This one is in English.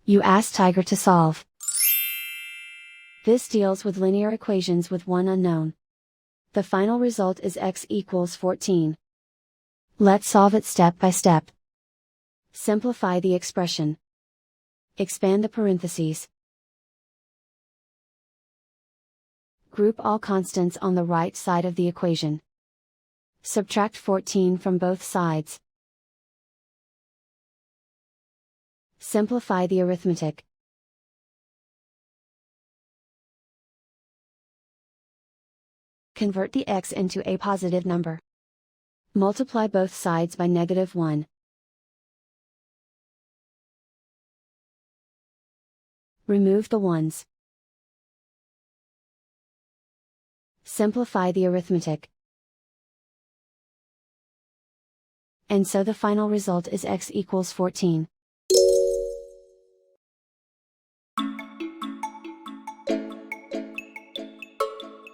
You ask Tiger to solve. This deals with linear equations with one unknown. The final result is x equals 14. Let's solve it step by step. Simplify the expression. Expand the parentheses. Group all constants on the right side of the equation. Subtract 14 from both sides. Simplify the arithmetic. Convert the x into a positive number. Multiply both sides by -1. Remove the ones. Simplify the arithmetic. And so the final result is x equals 14.